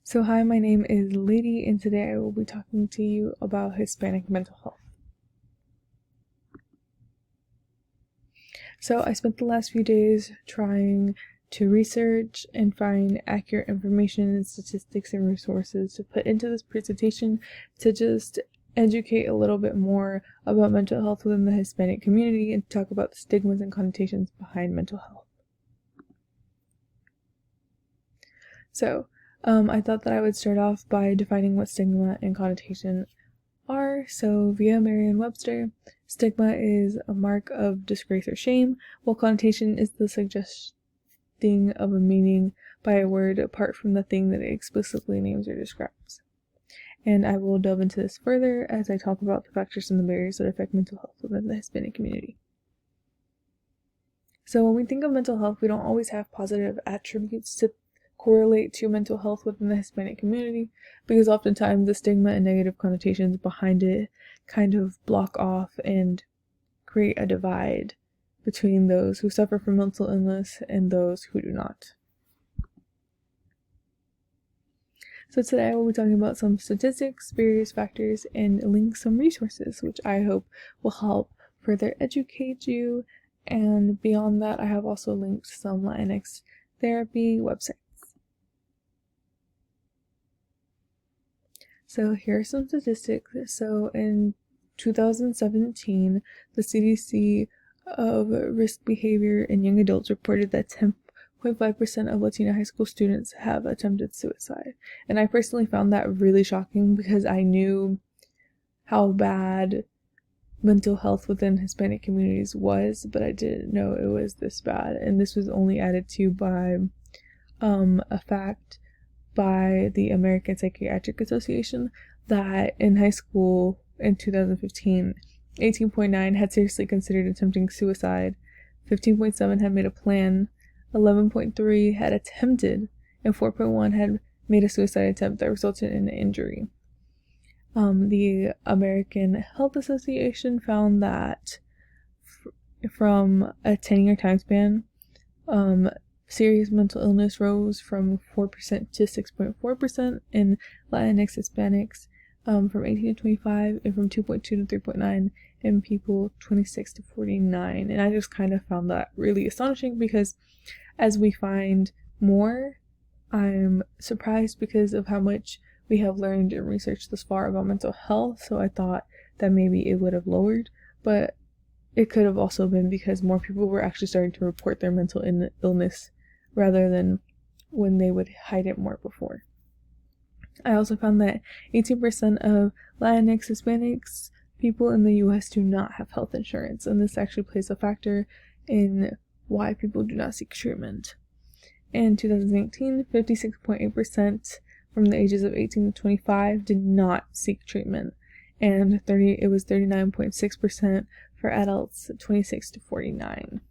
So hi, my name is Lady, and today I will be talking to you about Hispanic mental health. So I spent the last few days trying to research and find accurate information and statistics and resources to put into this presentation to just educate a little bit more about mental health within the Hispanic community and talk about the stigmas and connotations behind mental health. So, I thought that I would start off by defining what stigma and connotation are. So, via Merriam-Webster, stigma is a mark of disgrace or shame, while connotation is the suggesting of a meaning by a word apart from the thing that it explicitly names or describes. And I will delve into this further as I talk about the factors and the barriers that affect mental health within the Hispanic community. So, when we think of mental health, we don't always have positive attributes to correlate to mental health within the Hispanic community, because oftentimes the stigma and negative connotations behind it kind of block off and create a divide between those who suffer from mental illness and those who do not. So today I will be talking about some statistics, various factors, and link some resources, which I hope will help further educate you. And beyond that, I have also linked some Latinx therapy websites. So here are some statistics. So in 2017, the CDC of risk behavior in young adults reported that 10.5% of Latina high school students have attempted suicide. And I personally found that really shocking because I knew how bad mental health within Hispanic communities was, but I didn't know it was this bad. And this was only added to by a fact by the American Psychiatric Association that in high school in 2015, 18.9 had seriously considered attempting suicide, 15.7 had made a plan, 11.3 had attempted, and 4.1 had made a suicide attempt that resulted in an injury. The American Health Association found that from a 10-year time span, serious mental illness rose from 4% to 6.4% in Latinx Hispanics from 18 to 25, and from 2.2 to 3.9 in people 26 to 49. And I just kind of found that really astonishing because as we find more, I'm surprised because of how much we have learned and researched thus far about mental health. So I thought that maybe it would have lowered, but it could have also been because more people were actually starting to report their mental illness rather than when they would hide it more before. I also found that 18% of Latinx Hispanics people in the US do not have health insurance, and this actually plays a factor in why people do not seek treatment. In 2018, 56.8% from the ages of 18 to 25 did not seek treatment, and it was 39.6% for adults 26 to 49.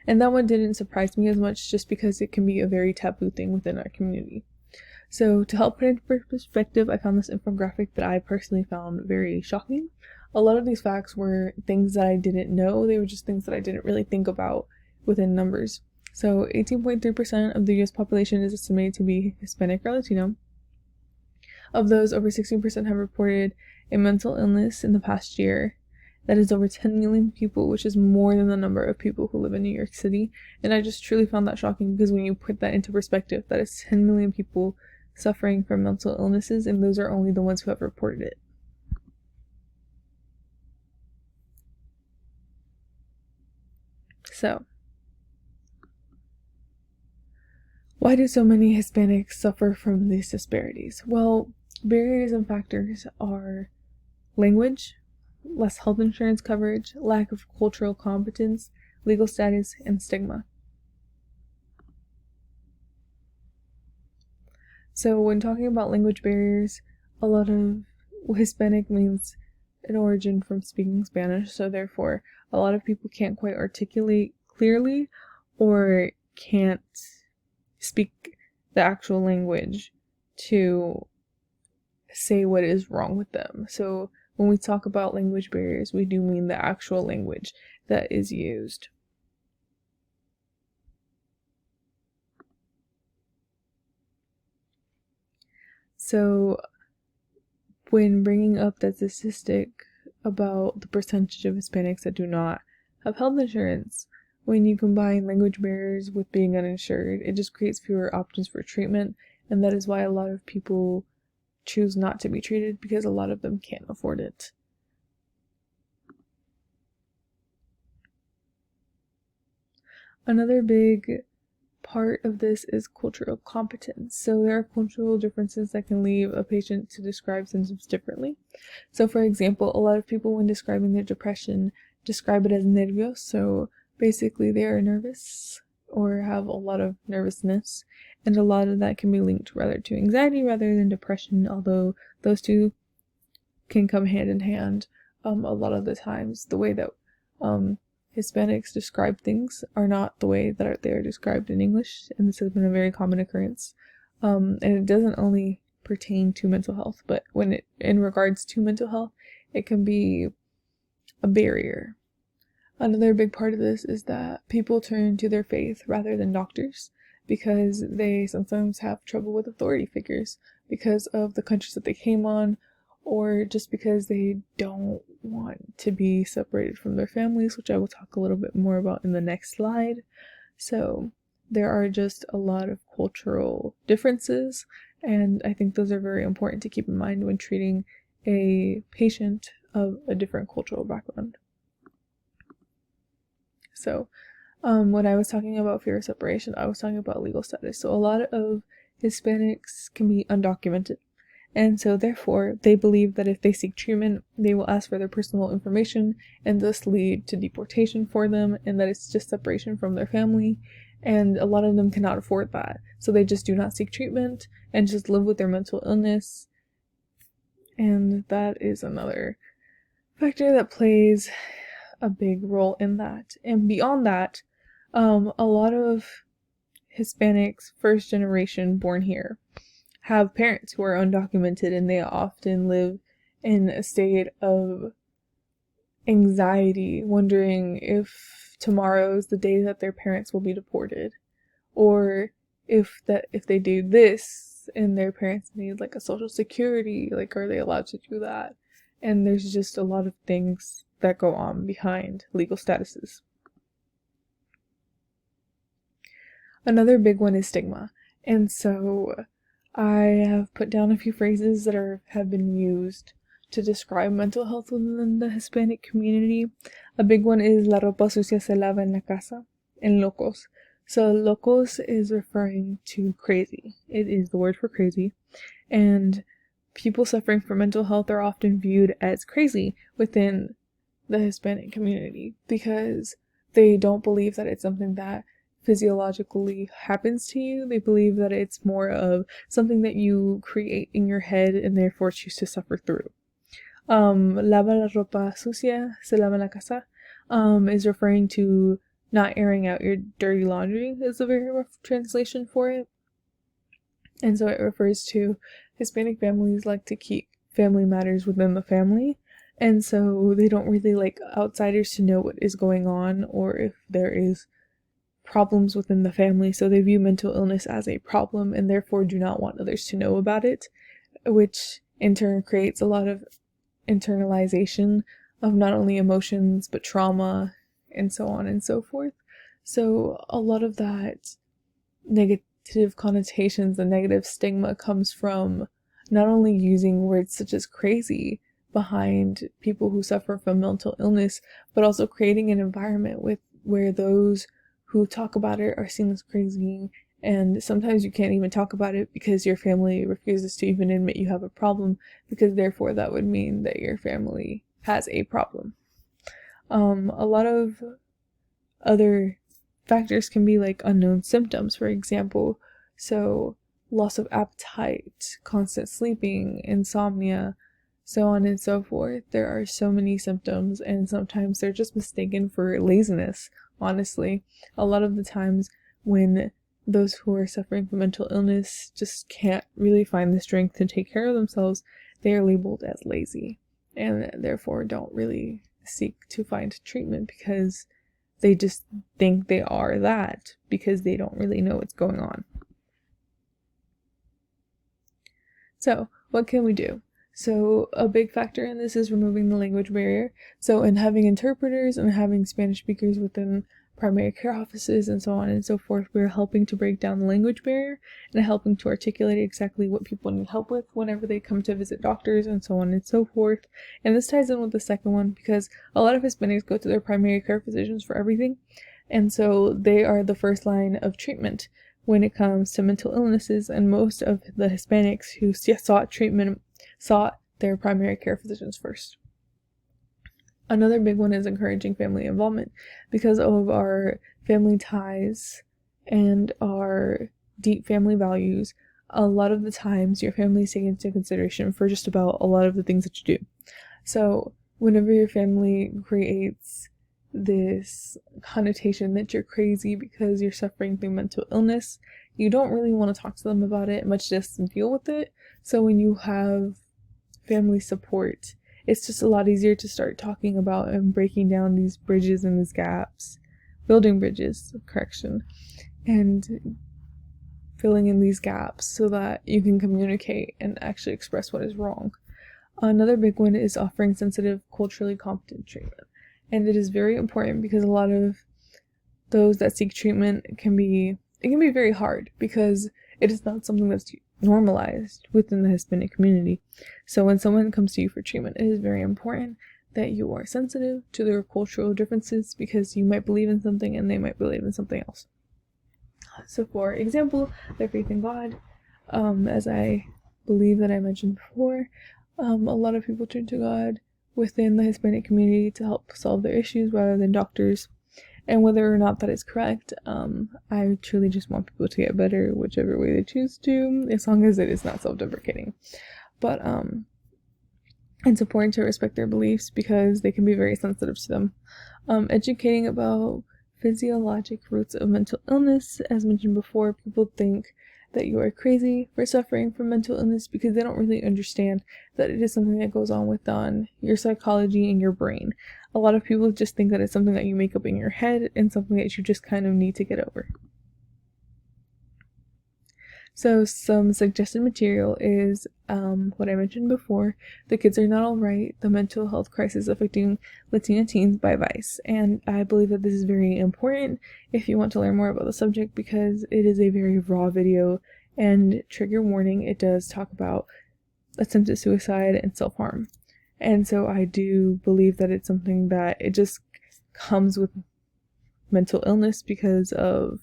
And that one didn't surprise me as much just because it can be a very taboo thing within our community. So to help put it into perspective, I found this infographic that I personally found very shocking. A lot of these facts were things that I didn't know. They were just things that I didn't really think about within numbers. So 18.3% of the US population is estimated to be Hispanic or Latino. Of those, over 16% have reported a mental illness in the past year. That is over 10 million people, which is more than the number of people who live in New York City. And I just truly found that shocking because when you put that into perspective, that is 10 million people suffering from mental illnesses, and those are only the ones who have reported it. So, why do so many Hispanics suffer from these disparities? Well, barriers and factors are language, less health insurance coverage, lack of cultural competence, legal status, and stigma. So when talking about language barriers, a lot of Hispanic means an origin from speaking Spanish, so therefore a lot of people can't quite articulate clearly or can't speak the actual language to say what is wrong with them. So when we talk about language barriers, we do mean the actual language that is used. So when bringing up that statistic about the percentage of Hispanics that do not have health insurance, when you combine language barriers with being uninsured, it just creates fewer options for treatment, and that is why a lot of people choose not to be treated, because a lot of them can't afford it. Another big part of this is cultural competence. So there are cultural differences that can lead a patient to describe symptoms differently. So for example, a lot of people when describing their depression describe it as nervios. So basically they are nervous or have a lot of nervousness, and a lot of that can be linked rather to anxiety rather than depression, although those two can come hand in hand. A lot of the times the way that Hispanics describe things are not the way that they are described in English, and this has been a very common occurrence. And it doesn't only pertain to mental health, but when it in regards to mental health, it can be a barrier. Another big part of this is that people turn to their faith rather than doctors, because they sometimes have trouble with authority figures because of the countries that they came on, or just because they don't want to be separated from their families, which I will talk a little bit more about in the next slide. So there are just a lot of cultural differences, and I think those are very important to keep in mind when treating a patient of a different cultural background. So when I was talking about fear of separation, I was talking about legal status. So a lot of Hispanics can be undocumented, and so therefore they believe that if they seek treatment, they will ask for their personal information and thus lead to deportation for them, and that it's just separation from their family. And a lot of them cannot afford that, so they just do not seek treatment and just live with their mental illness. And that is another factor that plays a big role in that. And beyond that, a lot of Hispanics, first generation born here, have parents who are undocumented, and they often live in a state of anxiety, wondering if tomorrow is the day that their parents will be deported, or if they do this and their parents need like a social security, like are they allowed to do that? And there's just a lot of things that go on behind legal statuses. Another big one is stigma. And so I have put down a few phrases that have been used to describe mental health within the Hispanic community. A big one is la ropa sucia se lava en la casa, en locos. So locos is referring to crazy. It is the word for crazy. And people suffering from mental health are often viewed as crazy within the Hispanic community because they don't believe that it's something that physiologically happens to you. They believe that it's more of something that you create in your head and therefore choose to suffer through. Lava la ropa sucia, se lava en la casa, is referring to not airing out your dirty laundry, is a very rough translation for it. And so it refers to Hispanic families like to keep family matters within the family, and so they don't really like outsiders to know what is going on or if there is problems within the family, so they view mental illness as a problem and therefore do not want others to know about it, which in turn creates a lot of internalization of not only emotions but trauma and so on and so forth. So a lot of that negative connotations and negative stigma comes from not only using words such as crazy behind people who suffer from mental illness, but also creating an environment where those who talk about it are seen as crazy, and sometimes you can't even talk about it because your family refuses to even admit you have a problem, because therefore that would mean that your family has a problem. A lot of other factors can be like unknown symptoms, for example. So loss of appetite, constant sleeping, insomnia, so on and so forth. There are so many symptoms, and sometimes they're just mistaken for laziness, honestly. A lot of the times when those who are suffering from mental illness just can't really find the strength to take care of themselves, they are labeled as lazy, and therefore don't really seek to find treatment because they just think they are that because they don't really know what's going on. So, what can we do? So, a big factor in this is removing the language barrier. So, in having interpreters and having Spanish speakers within primary care offices and so on and so forth, we're helping to break down the language barrier and helping to articulate exactly what people need help with whenever they come to visit doctors and so on and so forth. And this ties in with the second one because a lot of Hispanics go to their primary care physicians for everything. And so they are the first line of treatment when it comes to mental illnesses, and most of the Hispanics who sought treatment sought their primary care physicians first. Another big one is encouraging family involvement. Because of our family ties and our deep family values, a lot of the times your family is taken into consideration for just about a lot of the things that you do. So whenever your family creates this connotation that you're crazy because you're suffering through mental illness, you don't really want to talk to them about it, much less deal with it. So when you have family support, it's just a lot easier to start talking about and breaking down these bridges and these gaps, building bridges, and filling in these gaps so that you can communicate and actually express what is wrong. Another big one is offering sensitive, culturally competent treatment. And it is very important because a lot of those that seek treatment can be very hard because it is not something that's normalized within the Hispanic community. So when someone comes to you for treatment, it is very important that you are sensitive to their cultural differences because you might believe in something and they might believe in something else. So for example, their faith in God, as I believe that I mentioned before, a lot of people turn to God within the Hispanic community to help solve their issues rather than doctors. And whether or not that is correct, I truly just want people to get better whichever way they choose to, as long as it is not self-deprecating. But it's important to respect their beliefs because they can be very sensitive to them. Educating about physiologic roots of mental illness. As mentioned before, people think that you are crazy for suffering from mental illness because they don't really understand that it is something that goes on within your psychology and your brain. A lot of people just think that it's something that you make up in your head and something that you just kind of need to get over. So some suggested material is what I mentioned before, The Kids Are Not Alright, The Mental Health Crisis Affecting Latina Teens by Vice. And I believe that this is very important if you want to learn more about the subject because it is a very raw video, and trigger warning, it does talk about attempted suicide and self-harm. And so I do believe that it's something that it just comes with mental illness because of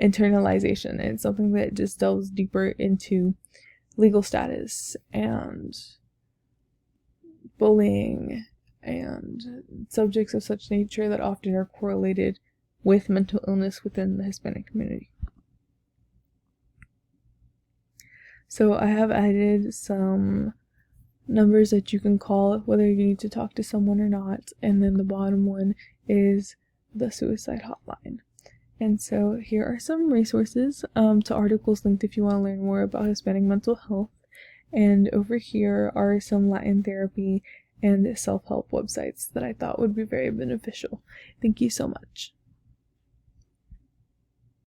internalization, and it's something that just delves deeper into legal status and bullying and subjects of such nature that often are correlated with mental illness within the Hispanic community. So I have added some numbers that you can call whether you need to talk to someone or not, and then the bottom one is the suicide hotline. And so here are some resources to articles linked if you want to learn more about Hispanic mental health. And over here are some Latin therapy and self-help websites that I thought would be very beneficial. Thank you so much.